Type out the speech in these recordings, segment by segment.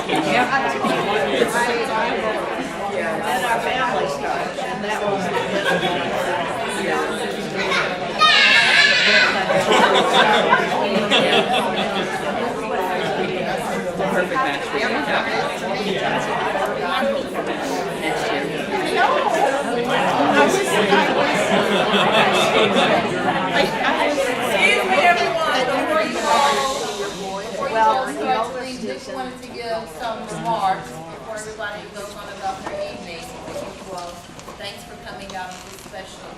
And our family started, and that was Perfect match for you. Next year. Excuse me, everyone. Before you start to leave, just wanted to give some remarks before everybody goes on about their evening. Well, thanks for coming out to this special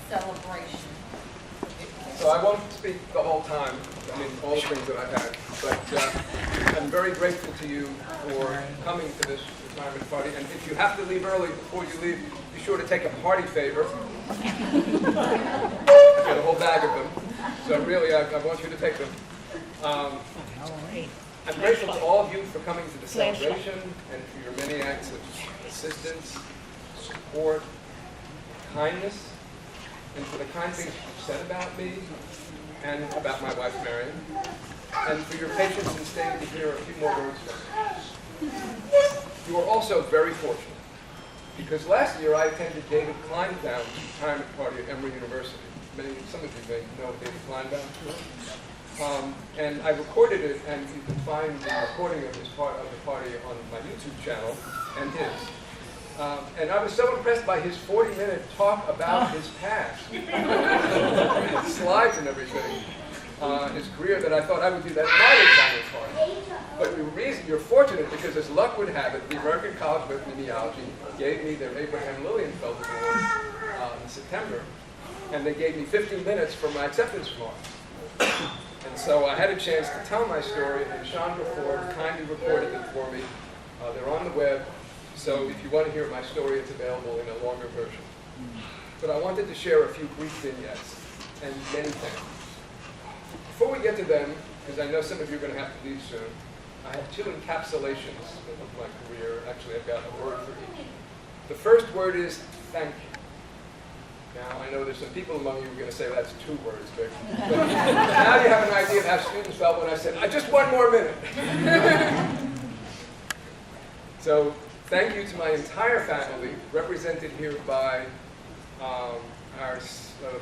celebration. So I won't speak the whole time, I mean, all the things that I've had, but I'm very grateful to you for coming to this retirement party. And if you have to leave early, before you leave, be sure to take a party favor. I've got a whole bag of them, so really, I want you to take them. I'm grateful to all of you for coming to the celebration and for your many acts of assistance, support, kindness, and for the kind things you've said about me and about my wife, Marion, and for your patience in staying to hear a few more words from me. You are also very fortunate, because last year I attended David Kleinbaum's retirement party at Emory University. Some of you may know David Kleinbaum. And I recorded it, and you can find the recording of the party on my YouTube channel and his. And I was so impressed by his 40-minute talk about his past, and slides and everything, his career, that I thought I would do that at my retirement party. But the reason you're fortunate, because as luck would have it, the American College of Epidemiology gave me their Abraham Lilienfeld Award in September, and they gave me 15 minutes for my acceptance remarks. And so I had a chance to tell my story, and Chandra Ford kindly recorded them for me. They're on the web, so if you want to hear my story, it's available in a longer version. But I wanted to share a few brief vignettes, and many things. Before we get to them, because I know some of you are going to have to leave soon, I have two encapsulations of my career. Actually, I've got a word for each. The first word is thank you. Now, I know there's some people among you who are going to say that's 2 words, Vic. But now you have an idea of how students felt when I said, just 1 more minute. So, thank you to my entire family, represented here by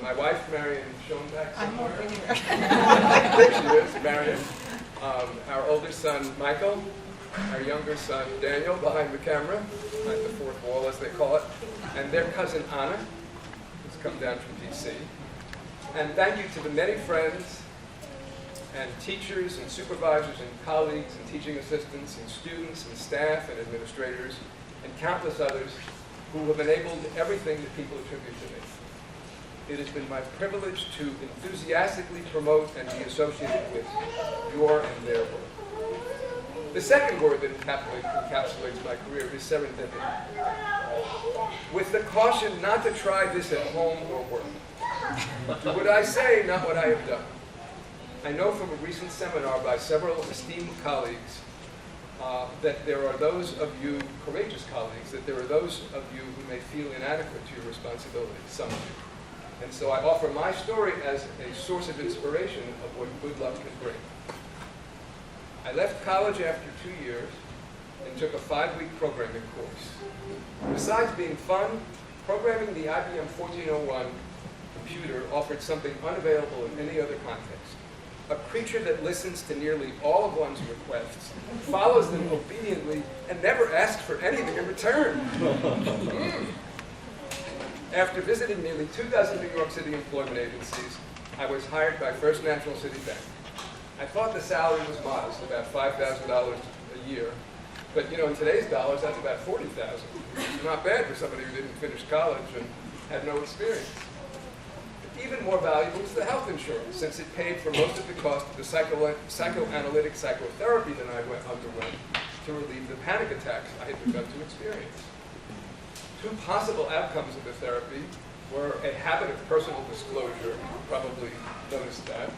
my wife, Marion Schoenbach. I'm over here. There she is, Marion. Our older son, Michael. Our younger son, Daniel, behind the camera, behind the fourth wall, as they call it. And their cousin, Anna, who's come down from D.C. And thank you to the many friends and teachers and supervisors and colleagues and teaching assistants and students and staff and administrators and countless others who have enabled everything that people attribute to me. It has been my privilege to enthusiastically promote and be associated with your and their work. The second word that encapsulates my career is serendipity. With the caution not to try this at home or work. Do what I say, not what I have done. I know from a recent seminar by several esteemed colleagues that there are those of you, courageous colleagues, that there are those of you who may feel inadequate to your responsibility, some of you. And so I offer my story as a source of inspiration of what good luck can bring. I left college after 2 years and took a 5-week programming course. Besides being fun, programming the IBM 1401 computer offered something unavailable in any other context. A creature that listens to nearly all of one's requests, follows them obediently, and never asks for anything in return. After visiting nearly 2 dozen New York City employment agencies, I was hired by First National City Bank. I thought the salary was modest, about $5,000 a year. But in today's dollars, that's about $40,000. Not bad for somebody who didn't finish college and had no experience. But even more valuable is the health insurance, since it paid for most of the cost of the psychoanalytic psychotherapy that I underwent to relieve the panic attacks I had begun to experience. 2 possible outcomes of the therapy were a habit of personal disclosure, you probably noticed that,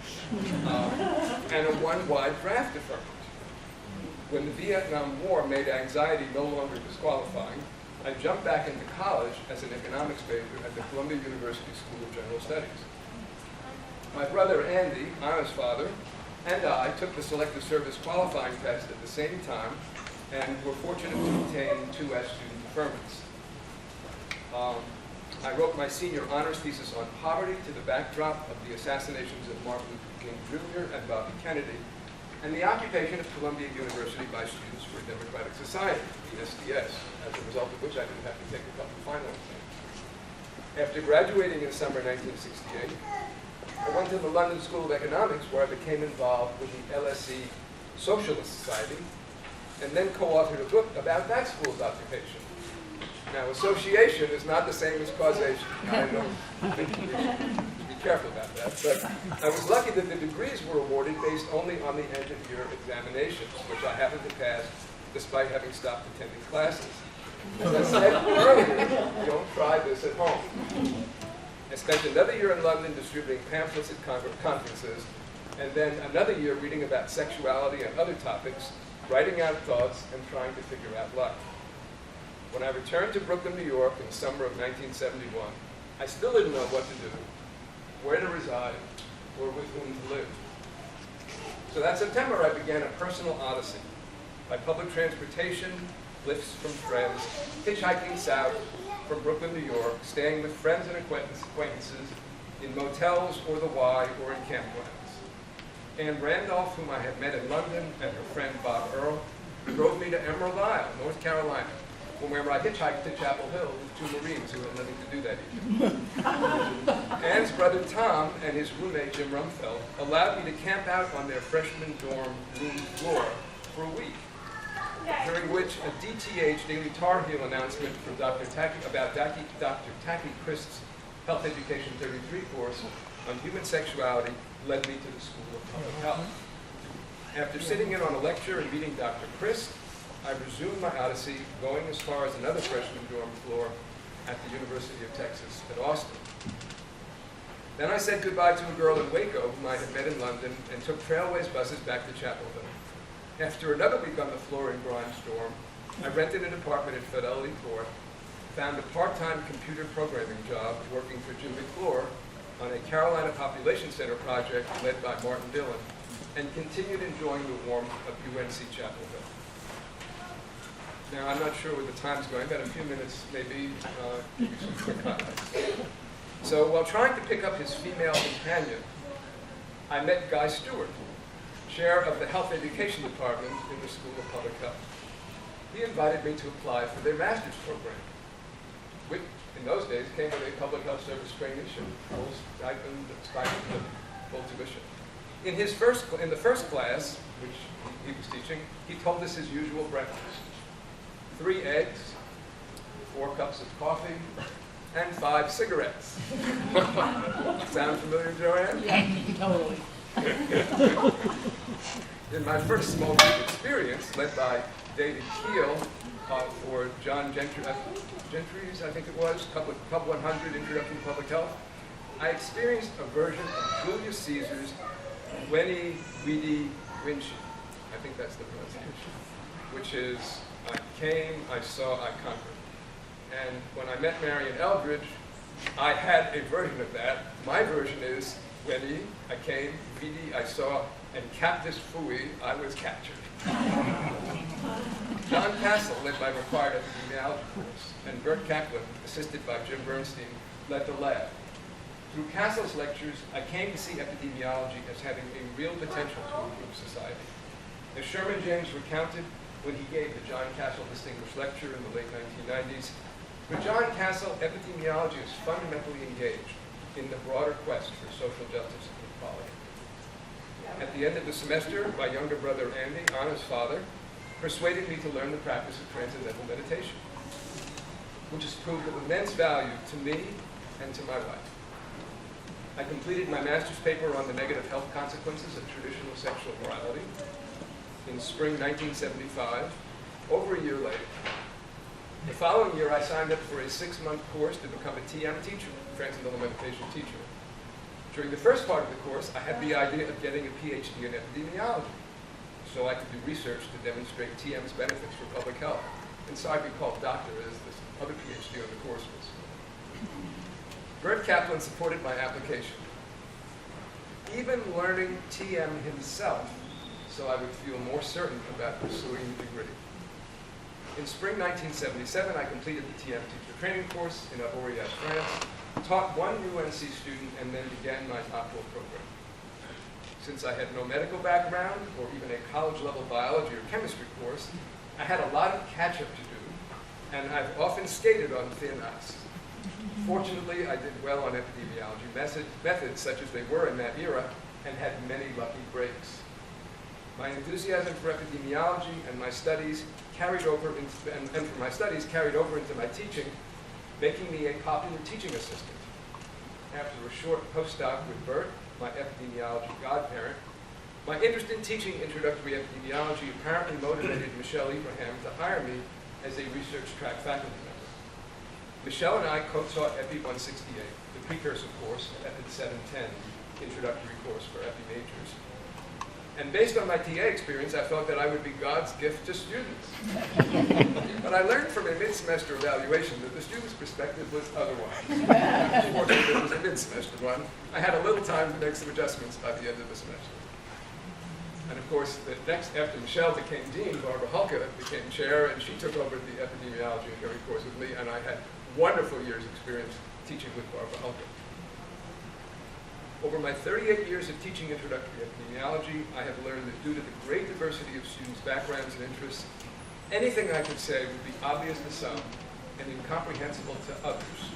and a 1-wide draft deferment. When the Vietnam War made anxiety no longer disqualifying, I jumped back into college as an economics major at the Columbia University School of General Studies. My brother Andy, Anna's father, and I took the selective service qualifying test at the same time and were fortunate to obtain 2 as student deferments. I wrote my senior honors thesis on poverty to the backdrop of the assassinations of Martin Luther King Jr. and Bobby Kennedy, and the occupation of Columbia University by students for a Democratic Society, the SDS, as a result of which I didn't have to take a couple final exams. After graduating in summer 1968, I went to the London School of Economics, where I became involved with the LSE Socialist Society, and then co-authored a book about that school's occupation. Now, association is not the same as causation. I know we should be careful about that. But I was lucky that the degrees were awarded based only on the end-of-year examinations, which I happened to pass despite having stopped attending classes. As I said earlier, don't try this at home. I spent another year in London distributing pamphlets at conferences, and then another year reading about sexuality and other topics, writing out thoughts, and trying to figure out life. When I returned to Brooklyn, New York in the summer of 1971, I still didn't know what to do, where to reside, or with whom to live. So that September, I began a personal odyssey. By public transportation, lifts from friends, hitchhiking south from Brooklyn, New York, staying with friends and acquaintances in motels or the Y or in campgrounds. Anne Randolph, whom I had met in London, and her friend Bob Earl, drove me to Emerald Isle, North Carolina, from where I hitchhiked to Chapel Hill with 2 Marines who had nothing to do that evening. Anne's brother Tom and his roommate Jim Rumfeld allowed me to camp out on their freshman dorm room floor for a week, during which a DTH Daily Tar Heel announcement from Dr. Tacky Christ's Health Education 33 course on human sexuality led me to the School of Public Health. After sitting in on a lecture and meeting Dr. Christ, I resumed my odyssey, going as far as another freshman dorm floor at the University of Texas at Austin. Then I said goodbye to a girl in Waco whom I had met in London and took Trailways buses back to Chapel Hill. After another week on the floor in Grimes dorm, I rented an apartment in Fidelity Court, found a part-time computer programming job working for Jim McClure on a Carolina Population Center project led by Martin Dillon, and continued enjoying the warmth of UNC Chapel Hill. Now, I'm not sure where the time's going. I've got a few minutes, maybe, give you some quick highlights. So while trying to pick up his female companion, I met Guy Stewart, chair of the Health Education Department in the School of Public Health. He invited me to apply for their master's program, which in those days came with a public health service traineeship, full stipend, full tuition. In the first class, which he was teaching, he told us his usual breakfast: 3 eggs, 4 cups of coffee, and 5 cigarettes. Sound familiar, Joanne? Yeah, totally. In my first small group experience, led by David Keel for John Gentry's, I think it was, Pub 100, Introduction to Public Health, I experienced a version of Julius Caesar's Veni, Vidi, Vinci. I think that's the pronunciation, which is, I came, I saw, I conquered. And when I met Marion Eldridge, I had a version of that. My version is, Veni, I came, Vidi, I saw, and captus fui, I was captured. John Castle led my required epidemiology course, and Bert Kaplan, assisted by Jim Bernstein, led the lab. Through Castle's lectures, I came to see epidemiology as having a real potential to improve society. As Sherman James recounted when he gave the John Castle Distinguished Lecture in the late 1990s, for John Castle, epidemiology is fundamentally engaged in the broader quest for social justice and equality. At the end of the semester, my younger brother Andy, Anna's father, persuaded me to learn the practice of transcendental meditation, which has proved of immense value to me and to my wife. I completed my master's paper on the negative health consequences of traditional sexual morality in spring 1975, over a year later. The following year, I signed up for a 6-month course to become a TM teacher, Transcendental Meditation teacher. During the first part of the course, I had the idea of getting a PhD in epidemiology, so I could do research to demonstrate TM's benefits for public health. And so I'd be called doctor, as this other PhD on the course was. Bert Kaplan supported my application, even learning TM himself, so I would feel more certain about pursuing the degree. In spring 1977, I completed the TM teacher training course in Avoriaz, France, taught one UNC student, and then began my doctoral program. Since I had no medical background or even a college-level biology or chemistry course, I had a lot of catch-up to do, and I've often skated on thin ice. Fortunately, I did well on epidemiology methods such as they were in that era, and had many lucky breaks. My enthusiasm for epidemiology and my studies carried over into my teaching, making me a popular teaching assistant. After a short postdoc with Bert, my epidemiology godparent, my interest in teaching introductory epidemiology apparently motivated Michelle Ibrahim to hire me as a research track faculty member. Michelle and I co-taught Epi 168, the precursor course, Epi 710, introductory course for Epi majors. And based on my TA experience, I felt that I would be God's gift to students. But I learned from a mid-semester evaluation that the student's perspective was otherwise. Fortunately, it was a mid-semester one. I had a little time to make some adjustments by the end of the semester. And of course, the next, after Michelle became dean, Barbara Hulka became chair, and she took over the epidemiology and theory course with me, and I had wonderful years' experience teaching with Barbara Hulka. Over my 38 years of teaching introductory epidemiology, I have learned that due to the great diversity of students' backgrounds and interests, anything I could say would be obvious to some and incomprehensible to others,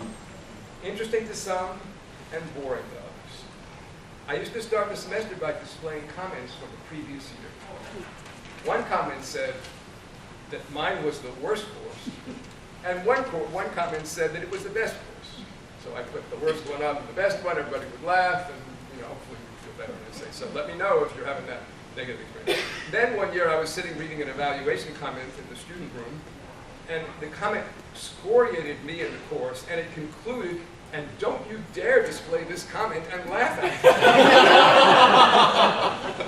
interesting to some and boring to others. I used to start the semester by displaying comments from the previous year. One comment said that mine was the worst course, and one comment said that it was the best course. So I put the worst one up and the best one, everybody would laugh, and hopefully you feel better when I say. So let me know if you're having that negative experience. Then one year I was sitting reading an evaluation comment in the student room, and the comment excoriated me in the course, and it concluded, "And don't you dare display this comment and laugh at it."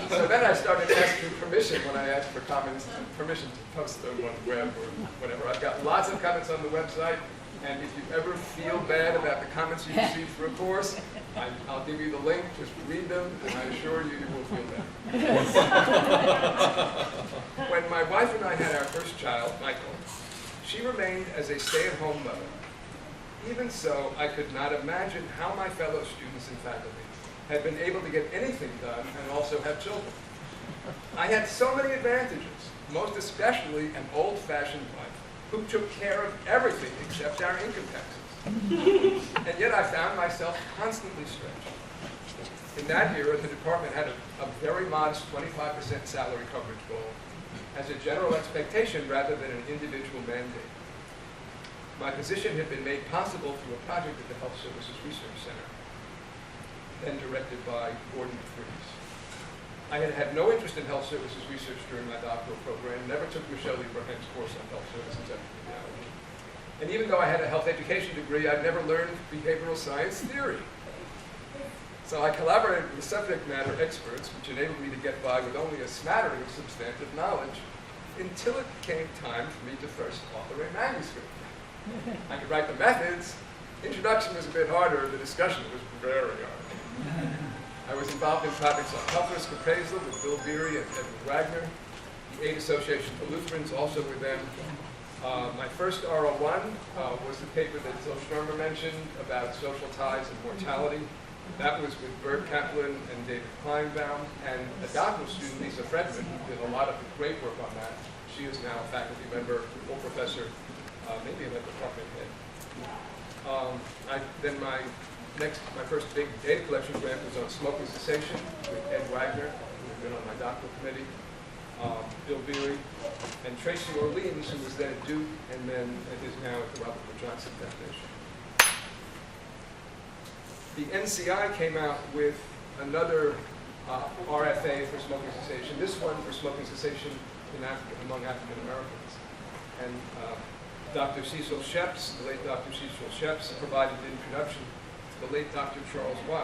So then I started asking permission when I asked for comments, permission to post them on the web or whatever. I've got lots of comments on the website. And if you ever feel bad about the comments you received for a course, I'll give you the link, just read them, and I assure you, you will feel better. When my wife and I had our first child, Michael, she remained as a stay-at-home mother. Even so, I could not imagine how my fellow students and faculty had been able to get anything done and also have children. I had so many advantages, most especially an old-fashioned wife who took care of everything except our income taxes. And yet I found myself constantly stretched. In that era, the department had a very modest 25% salary coverage goal as a general expectation rather than an individual mandate. My position had been made possible through a project at the Health Services Research Center, then directed by Gordon DeFries. I had had no interest in health services research during my doctoral program, never took Michelle Ibrahim's course on health services epidemiology. And even though I had a health education degree, I'd never learned behavioral science theory. So I collaborated with subject matter experts, which enabled me to get by with only a smattering of substantive knowledge, until it became time for me to first author a manuscript. I could write the methods. Introduction was a bit harder, the discussion was very hard. I was involved in projects on health risk appraisal with Bill Beery and Edward Wagner, the Aid Association for Lutherans, also with them. My first R01 was the paper that Zil Schnormer mentioned about social ties and mortality. That was with Bert Kaplan and David Kleinbaum, and a doctoral student, Lisa Fredman, who did a lot of great work on that. She is now a faculty member, full professor, maybe a department head. My first big data collection grant was on smoking cessation with Ed Wagner, who had been on my doctoral committee, Bill Beery, and Tracy Orleans, who was then at Duke and then is now at the Robert Wood Johnson Foundation. The NCI came out with another RFA for smoking cessation, this one for smoking cessation among African Americans. And Dr. Cecil Sheps, the late Dr. Cecil Sheps, provided the introduction to the late Dr. Charles Watt.